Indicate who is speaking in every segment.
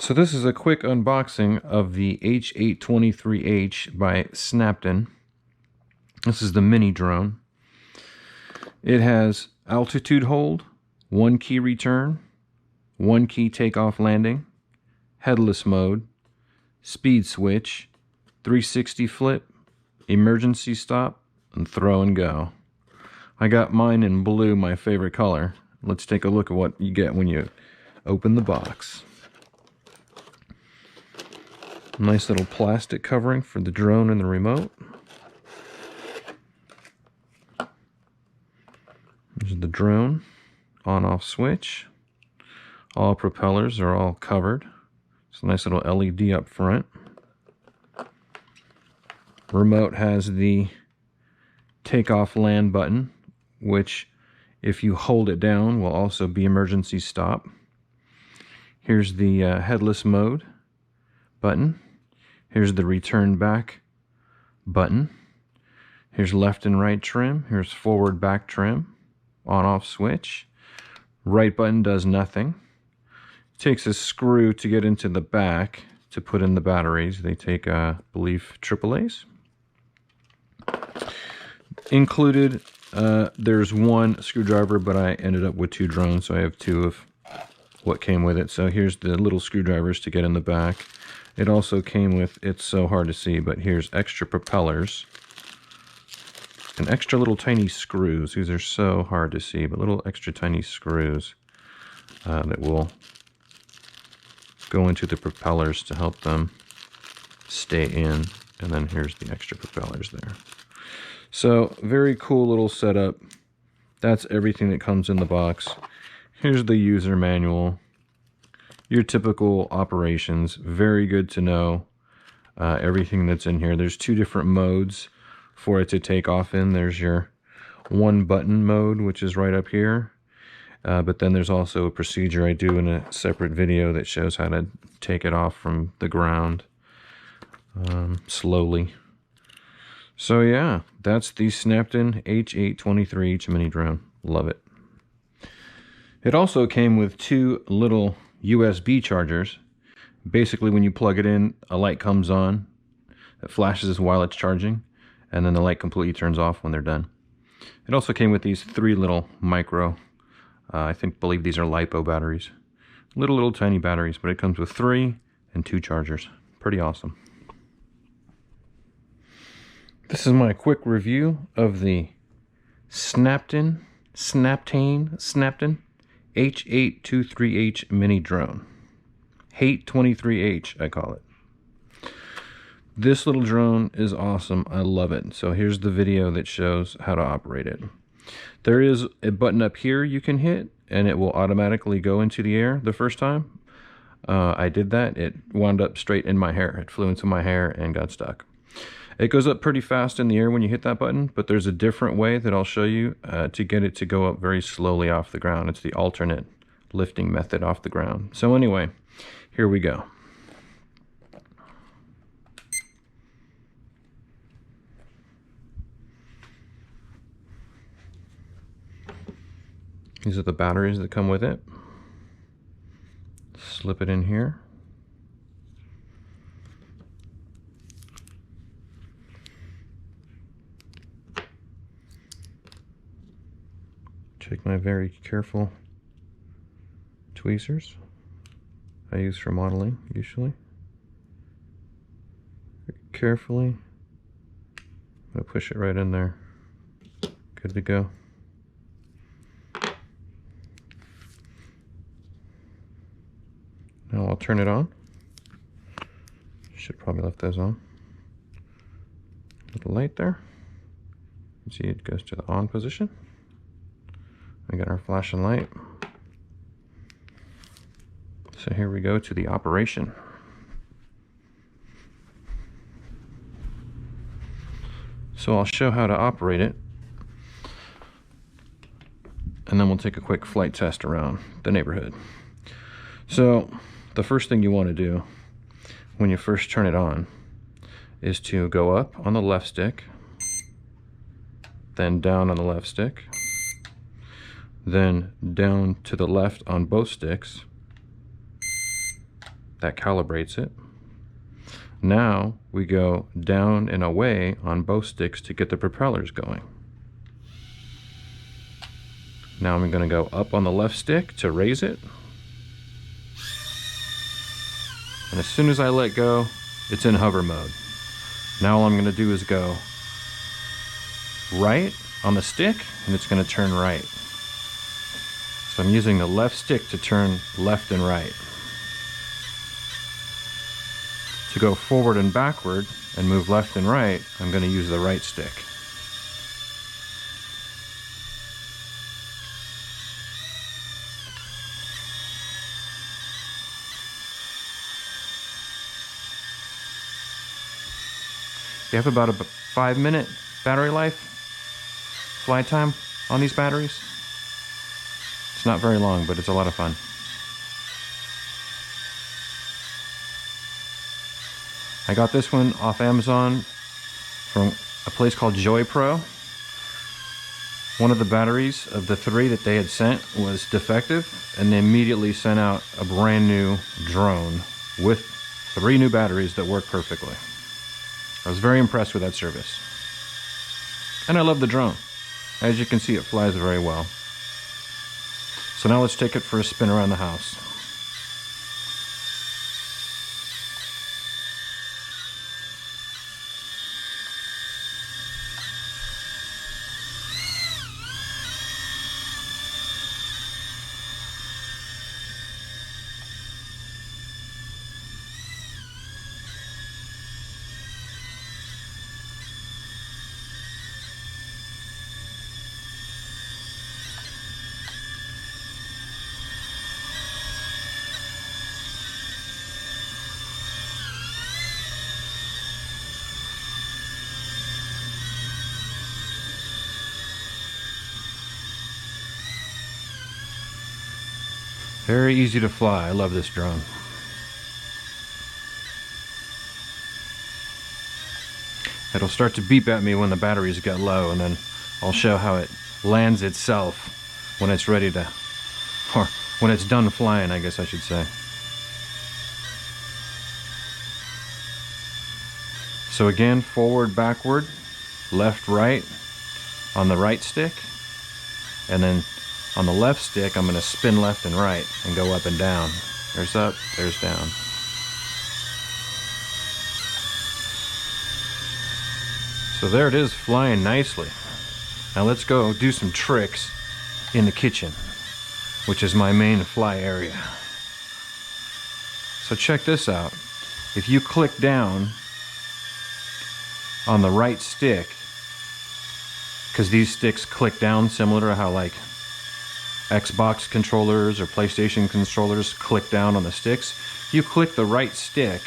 Speaker 1: So this is a quick unboxing of the H823H by Snaptain. This is the mini drone. It has altitude hold, 1 key return, 1 key takeoff landing, headless mode, speed switch, 360 flip, emergency stop, and throw and go. I got mine in blue, my favorite color. Let's take a look at what you get when you open the box. Nice little plastic covering for the drone and the remote. There's the drone, on-off switch. All propellers are all covered. It's a nice little LED up front. Remote has the takeoff land button, which if you hold it down will also be emergency stop. Here's the headless mode button. Here's the return back button. Here's left and right trim. Here's forward back trim. On-off switch. Right button does nothing. It takes a screw to get into the back to put in the batteries. They take, I believe, AAAs. Included, there's 1 screwdriver, but I ended up with 2 drones, so I have 2 of what came with it. So here's the little screwdrivers to get in the back. It also came with, it's so hard to see, but here's extra propellers and extra little tiny screws. These are so hard to see, but little extra tiny screws that will go into the propellers to help them stay in. And then here's the extra propellers there. So very cool little setup. That's everything that comes in the box. Here's the user manual. Your typical operations. Very good to know everything that's in here. There's 2 different modes for it to take off in. There's your 1 button mode, which is right up here. But then there's also a procedure I do in a separate video that shows how to take it off from the ground slowly. So yeah, that's the Snaptain H823H mini drone. Love it. It also came with 2 little USB chargers. Basically, when you plug it in, a light comes on. It flashes while it's charging, and then the light completely turns off when they're done. It also came with these 3 little micro, believe these are LiPo batteries. Little tiny batteries, but it comes with 3 and 2 chargers. Pretty awesome. This is my quick review of the Snaptain H823H mini drone. H823H, I call it. This little drone is awesome. I love it. So here's the video that shows how to operate it. There is a button up here you can hit, and it will automatically go into the air the first time. I did that. It wound up straight in my hair. It flew into my hair and got stuck. It goes up pretty fast in the air when you hit that button, but there's a different way that I'll show you to get it to go up very slowly off the ground. It's the alternate lifting method off the ground. So anyway, here we go. These are the batteries that come with it. Slip it in here. Take my very careful tweezers I use for modeling usually. Very carefully. I'm going to push it right in there. Good to go. Now I'll turn it on. Should probably left those on. Little light there. You see it goes to the on position. We got our flashing light. So here we go to the operation. So I'll show how to operate it, and then we'll take a quick flight test around the neighborhood. So the first thing you want to do when you first turn it on is to go up on the left stick, then down on the left stick, then down to the left on both sticks, That calibrates it. Now we go down and away on both sticks to get the propellers going. Now I'm going to go up on the left stick to raise it. And as soon as I let go, it's in hover mode. Now all I'm going to do is go right on the stick, and it's going to turn right. So I'm using the left stick to turn left and right. To go forward and backward and move left and right, I'm going to use the right stick. You have about a 5-minute battery life, flight time on these batteries. It's not very long, but it's a lot of fun. I got this one off Amazon from a place called Joy Pro. One of the batteries of the 3 that they had sent was defective, and they immediately sent out a brand new drone with 3 new batteries that work perfectly. I was very impressed with that service. And I love the drone. As you can see, it flies very well. So now let's take it for a spin around the house. Very easy to fly. I love this drone. It'll start to beep at me when the batteries get low, and then I'll show how it lands itself when it's ready to, or when it's done flying, I guess I should say. So again, forward, backward, left, right on the right stick, and then on the left stick, I'm going to spin left and right and go up and down. There's up, there's down. So there it is, flying nicely. Now let's go do some tricks in the kitchen, which is my main fly area. So check this out. If you click down on the right stick, because these sticks click down similar to how like Xbox controllers or PlayStation controllers click down on the sticks. You click the right stick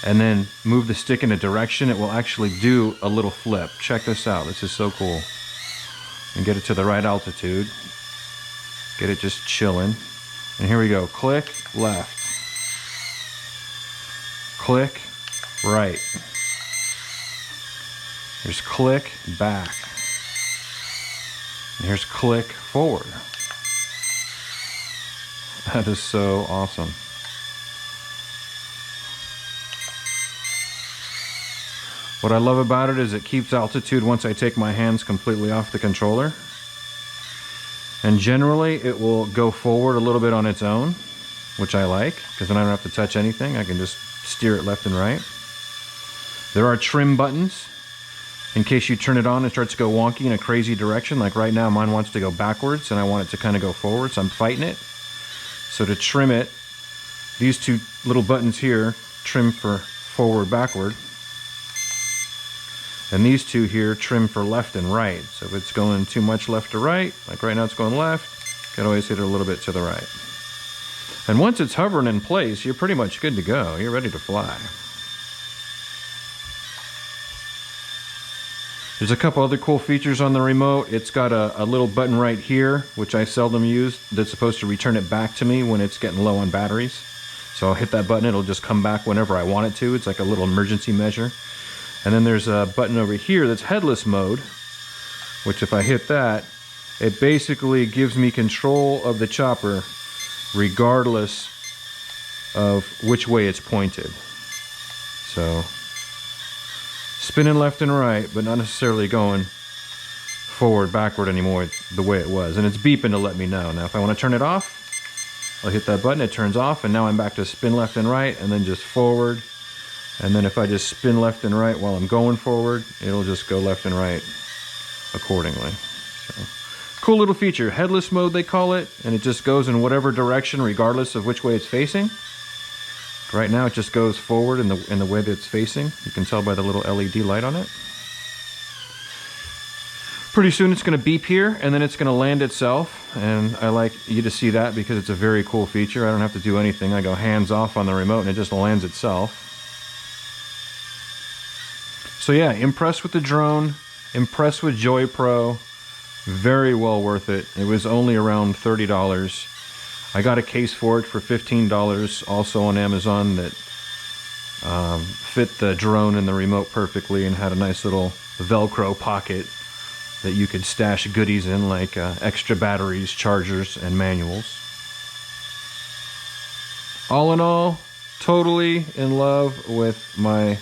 Speaker 1: and then move the stick in a direction, it will actually do a little flip. Check this out. This is so cool. And get it to the right altitude. Get it just chilling. And here we go. Click left. Click right. Here's click back. And here's click forward. That is so awesome. What I love about it is it keeps altitude once I take my hands completely off the controller. And generally it will go forward a little bit on its own, which I like, because then I don't have to touch anything. I can just steer it left and right. There are trim buttons. In case you turn it on, it starts to go wonky in a crazy direction. Like right now, mine wants to go backwards, and I want it to kind of go forward, so I'm fighting it. So to trim it, these 2 little buttons here, trim for forward, backward. And these 2 here, trim for left and right. So if it's going too much left to right, like right now it's going left, you can always hit it a little bit to the right. And once it's hovering in place, you're pretty much good to go. You're ready to fly. There's a couple other cool features on the remote. It's got a little button right here, which I seldom use, that's supposed to return it back to me when it's getting low on batteries. So I'll hit that button, it'll just come back whenever I want it to. It's like a little emergency measure. And then there's a button over here that's headless mode, which if I hit that, it basically gives me control of the chopper regardless of which way it's pointed. So spinning left and right, but not necessarily going forward, backward anymore the way it was. And it's beeping to let me know. Now if I want to turn it off, I'll hit that button, it turns off, and now I'm back to spin left and right, and then just forward. And then if I just spin left and right while I'm going forward, it'll just go left and right accordingly. So, cool little feature. Headless mode they call it, and it just goes in whatever direction regardless of which way it's facing. Right now it just goes forward in the way that it's facing. You can tell by the little LED light on it. Pretty soon it's going to beep here, and then it's going to land itself, and I like you to see that because it's a very cool feature. I don't have to do anything. I go hands off on the remote and it just lands itself. So yeah, impressed with the drone, impressed with Joy Pro, very well worth it. It was only around $30. I got a case for it for $15, also on Amazon, that fit the drone and the remote perfectly and had a nice little Velcro pocket that you could stash goodies in, like extra batteries, chargers, and manuals. All in all, totally in love with my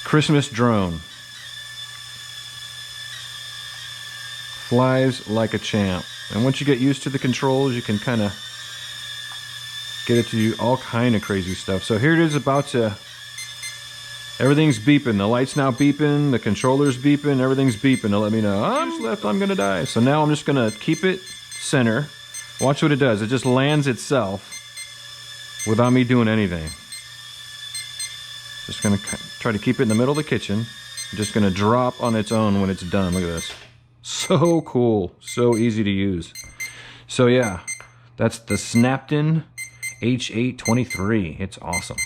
Speaker 1: Christmas drone. Flies like a champ. And once you get used to the controls, you can kind of get it to do all kind of crazy stuff. So here it is, about to... Everything's beeping. The light's now beeping. The controller's beeping. Everything's beeping to let me know, I'm left, I'm gonna die. So now I'm just gonna keep it center. Watch what it does. It just lands itself without me doing anything. Just gonna try to keep it in the middle of the kitchen. Just gonna drop on its own when it's done. Look at this. So cool. So easy to use. So yeah, that's the Snaptain H823. It's awesome.